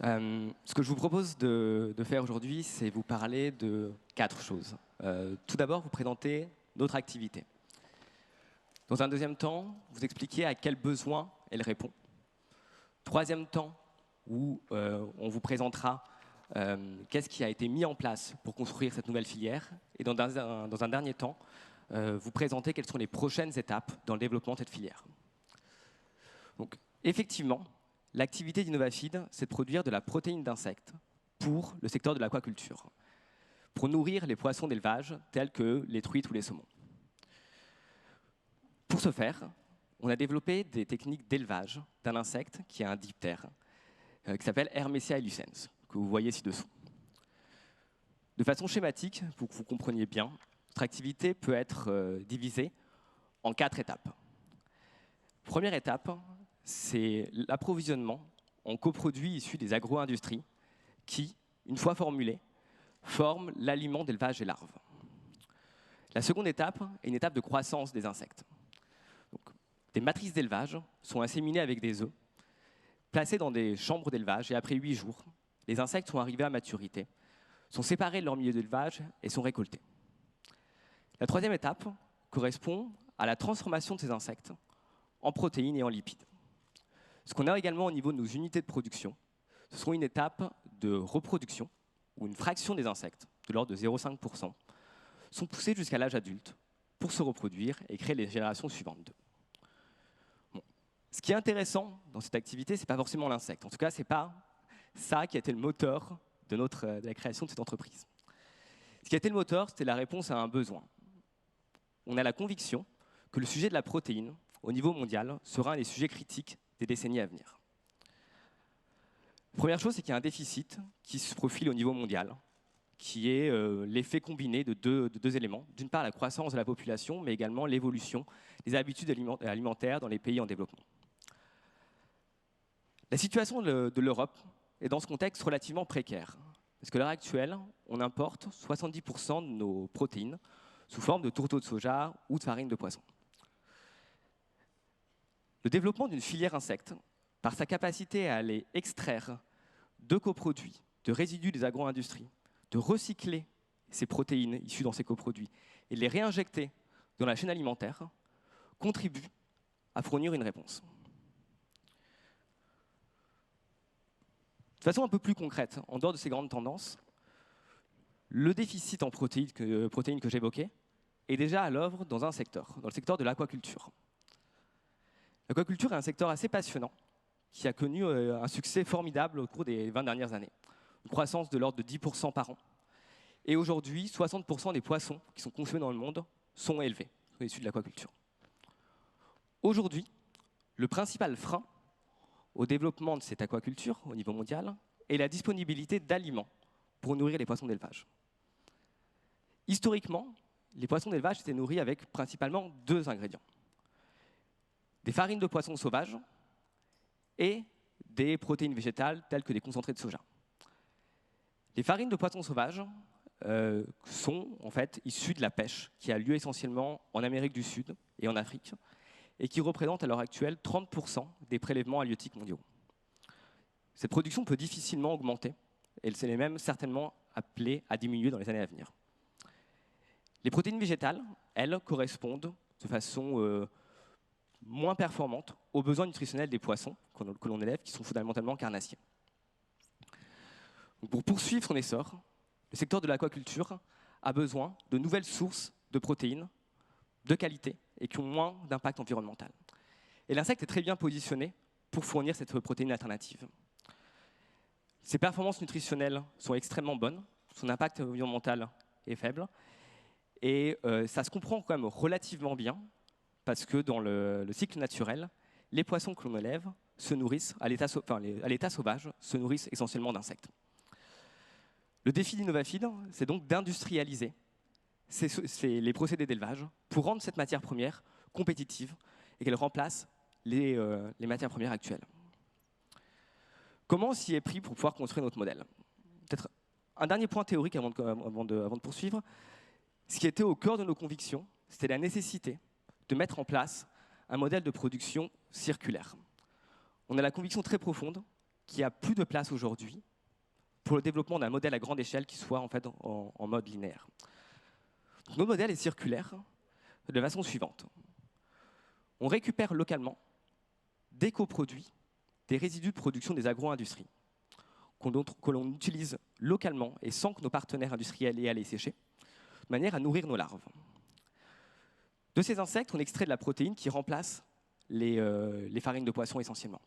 Ce que je vous propose de faire aujourd'hui, c'est vous parler de 4 choses. Tout d'abord, vous présenter notre activité. Dans un deuxième temps, vous expliquer à quels besoins elle répond. Troisième temps, où on vous présentera qu'est-ce qui a été mis en place pour construire cette nouvelle filière. Et dans un dernier temps, vous présenter quelles sont les prochaines étapes dans le développement de cette filière. Donc, effectivement, l'activité d'Innovafeed, c'est de produire de la protéine d'insectes pour le secteur de l'aquaculture, pour nourrir les poissons d'élevage tels que les truites ou les saumons. Pour ce faire, on a développé des techniques d'élevage d'un insecte qui est un diptère, qui s'appelle Hermesia illucens, que vous voyez ci-dessous. De façon schématique, pour que vous compreniez bien, notre activité peut être divisée en 4 étapes. Première étape, c'est l'approvisionnement en coproduits issus des agro-industries qui, une fois formulés, forment l'aliment d'élevage des larves. La seconde étape est une étape de croissance des insectes. Donc, des matrices d'élevage sont inséminées avec des œufs, placées dans des chambres d'élevage, et après 8 jours, les insectes sont arrivés à maturité, sont séparés de leur milieu d'élevage et sont récoltés. La troisième étape correspond à la transformation de ces insectes en protéines et en lipides. Ce qu'on a également au niveau de nos unités de production, ce seront une étape de reproduction, où une fraction des insectes, de l'ordre de 0,5%, sont poussés jusqu'à l'âge adulte pour se reproduire et créer les générations suivantes d'eux. Bon. Ce qui est intéressant dans cette activité, ce n'est pas forcément l'insecte. En tout cas, ce n'est pas ça qui a été le moteur de la création de cette entreprise. Ce qui a été le moteur, c'était la réponse à un besoin. On a la conviction que le sujet de la protéine, au niveau mondial, sera un des sujets critiques des décennies à venir. La première chose, c'est qu'il y a un déficit qui se profile au niveau mondial, qui est l'effet combiné de deux éléments. D'une part, la croissance de la population, mais également l'évolution des habitudes alimentaires dans les pays en développement. La situation de l'Europe est dans ce contexte relativement précaire, parce qu'à l'heure actuelle, on importe 70% de nos protéines sous forme de tourteaux de soja ou de farine de poisson. Le développement d'une filière insecte, par sa capacité à aller extraire de coproduits, de résidus des agro-industries, de recycler ces protéines issues dans ces coproduits et de les réinjecter dans la chaîne alimentaire, contribue à fournir une réponse. De façon un peu plus concrète, en dehors de ces grandes tendances, le déficit en protéines que j'évoquais est déjà à l'œuvre dans un secteur, dans le secteur de l'aquaculture. L'aquaculture est un secteur assez passionnant qui a connu un succès formidable au cours des 20 dernières années. Une croissance de l'ordre de 10% par an. Et aujourd'hui, 60% des poissons qui sont consommés dans le monde sont élevés, sont issus de l'aquaculture. Aujourd'hui, le principal frein au développement de cette aquaculture au niveau mondial est la disponibilité d'aliments pour nourrir les poissons d'élevage. Historiquement, les poissons d'élevage étaient nourris avec principalement 2 ingrédients. Des farines de poissons sauvages et des protéines végétales telles que des concentrés de soja. Les farines de poissons sauvages sont en fait issues de la pêche qui a lieu essentiellement en Amérique du Sud et en Afrique et qui représente à l'heure actuelle 30% des prélèvements halieutiques mondiaux. Cette production peut difficilement augmenter et elle s'est même certainement appelée à diminuer dans les années à venir. Les protéines végétales, elles, correspondent de façon moins performante aux besoins nutritionnels des poissons que l'on élève, qui sont fondamentalement carnassiers. Donc pour poursuivre son essor, le secteur de l'aquaculture a besoin de nouvelles sources de protéines de qualité et qui ont moins d'impact environnemental. Et l'insecte est très bien positionné pour fournir cette protéine alternative. Ses performances nutritionnelles sont extrêmement bonnes, son impact environnemental est faible, et ça se comprend quand même relativement bien parce que dans le cycle naturel, les poissons que l'on élève se nourrissent, à l'état sauvage, se nourrissent essentiellement d'insectes. Le défi d'Innovafeed, c'est donc d'industrialiser les procédés d'élevage pour rendre cette matière première compétitive et qu'elle remplace les matières premières actuelles. Comment on s'y est pris pour pouvoir construire notre modèle? Peut-être un dernier point théorique avant de poursuivre. Ce qui était au cœur de nos convictions, c'était la nécessité de mettre en place un modèle de production circulaire. On a la conviction très profonde qu'il n'y a plus de place aujourd'hui pour le développement d'un modèle à grande échelle qui soit en fait en mode linéaire. Donc, notre modèle est circulaire de la façon suivante. On récupère localement des coproduits, des résidus de production des agro-industries, que l'on utilise localement et sans que nos partenaires industriels aient à les sécher, de manière à nourrir nos larves. De ces insectes, on extrait de la protéine qui remplace les farines de poisson essentiellement.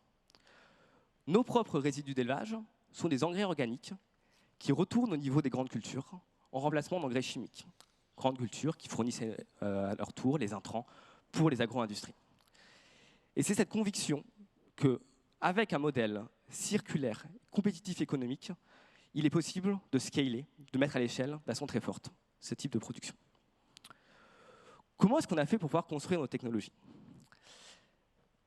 Nos propres résidus d'élevage sont des engrais organiques qui retournent au niveau des grandes cultures en remplacement d'engrais chimiques. Grandes cultures qui fournissent à leur tour les intrants pour les agro-industries. Et c'est cette conviction qu'avec un modèle circulaire, compétitif économique, il est possible de scaler, de mettre à l'échelle de façon très forte ce type de production. Comment est-ce qu'on a fait pour pouvoir construire nos technologies?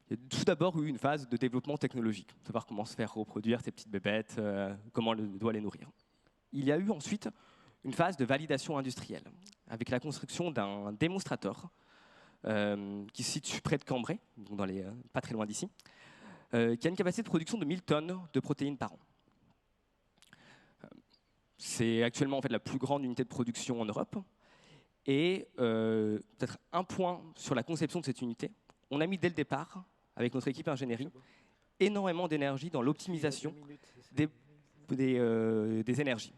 Il y a tout d'abord eu une phase de développement technologique, savoir comment se faire reproduire ces petites bébêtes, comment on doit les nourrir. Il y a eu ensuite une phase de validation industrielle, avec la construction d'un démonstrateur qui se situe près de Cambrai, donc pas très loin d'ici, qui a une capacité de production de 1000 tonnes de protéines par an. C'est actuellement en fait, la plus grande unité de production en Europe. Et peut-être un point sur la conception de cette unité, on a mis dès le départ, avec notre équipe ingénierie, énormément d'énergie dans l'optimisation des énergies.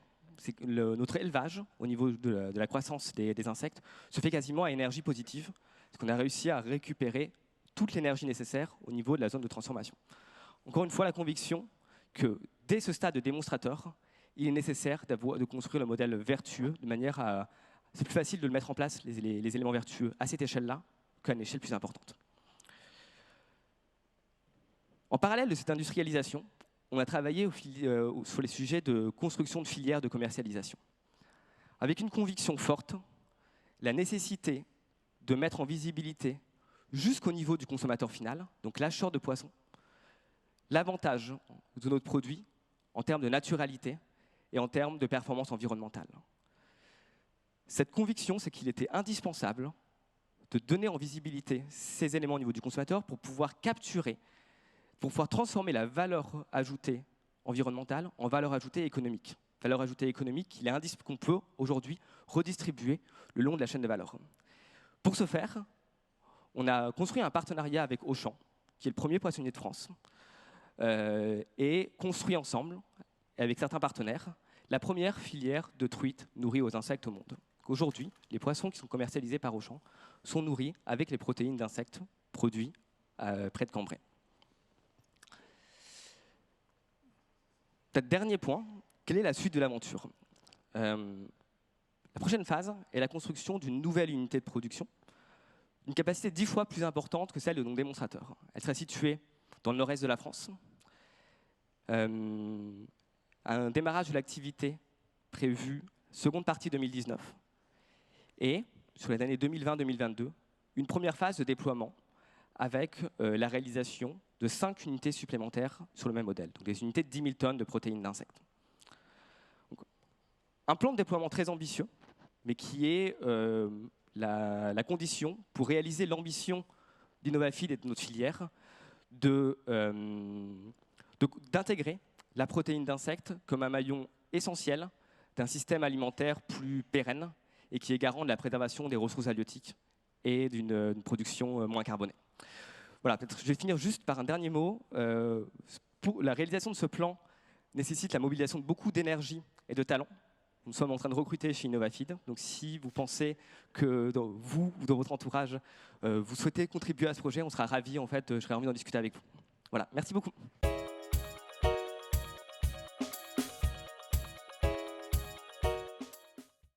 Notre élevage, au niveau de la croissance des insectes, se fait quasiment à énergie positive, parce qu'on a réussi à récupérer toute l'énergie nécessaire au niveau de la zone de transformation. Encore une fois, la conviction que dès ce stade de démonstrateur, il est nécessaire de construire le modèle vertueux de manière à... C'est plus facile de le mettre en place, les éléments vertueux, à cette échelle-là, qu'à une échelle plus importante. En parallèle de cette industrialisation, on a travaillé sur les sujets de construction de filières de commercialisation. Avec une conviction forte, la nécessité de mettre en visibilité jusqu'au niveau du consommateur final, donc l'acheteur de poissons, l'avantage de notre produit en termes de naturalité et en termes de performance environnementale. Cette conviction, c'est qu'il était indispensable de donner en visibilité ces éléments au niveau du consommateur pour pouvoir capturer, pour pouvoir transformer la valeur ajoutée environnementale en valeur ajoutée économique. Valeur ajoutée économique qu'on peut aujourd'hui redistribuer le long de la chaîne de valeur. Pour ce faire, on a construit un partenariat avec Auchan, qui est le premier poissonnier de France, et construit ensemble, avec certains partenaires, la première filière de truites nourries aux insectes au monde. Aujourd'hui, les poissons qui sont commercialisés par Auchan sont nourris avec les protéines d'insectes produits près de Cambrai. Peut-être dernier point, quelle est la suite de l'aventure? La prochaine phase est la construction d'une nouvelle unité de production, une capacité 10 fois plus importante que celle de nos démonstrateurs. Elle sera située dans le nord-est de la France. Un démarrage de l'activité prévu seconde partie 2019. Et, sur les années 2020-2022, une première phase de déploiement avec la réalisation de 5 unités supplémentaires sur le même modèle, donc des unités de 10 000 tonnes de protéines d'insectes. Un plan de déploiement très ambitieux, mais qui est la condition pour réaliser l'ambition d'Innovafeed et de notre filière d'intégrer la protéine d'insectes comme un maillon essentiel d'un système alimentaire plus pérenne et qui est garant de la préservation des ressources halieutiques et d'une production moins carbonée. Voilà, peut-être je vais finir juste par un dernier mot. Pour la réalisation de ce plan nécessite la mobilisation de beaucoup d'énergie et de talent. Nous sommes en train de recruter chez Innovafeed. Donc si vous pensez que vous ou dans votre entourage, vous souhaitez contribuer à ce projet, on sera ravis, en fait, je serai ravi d'en discuter avec vous. Voilà, merci beaucoup.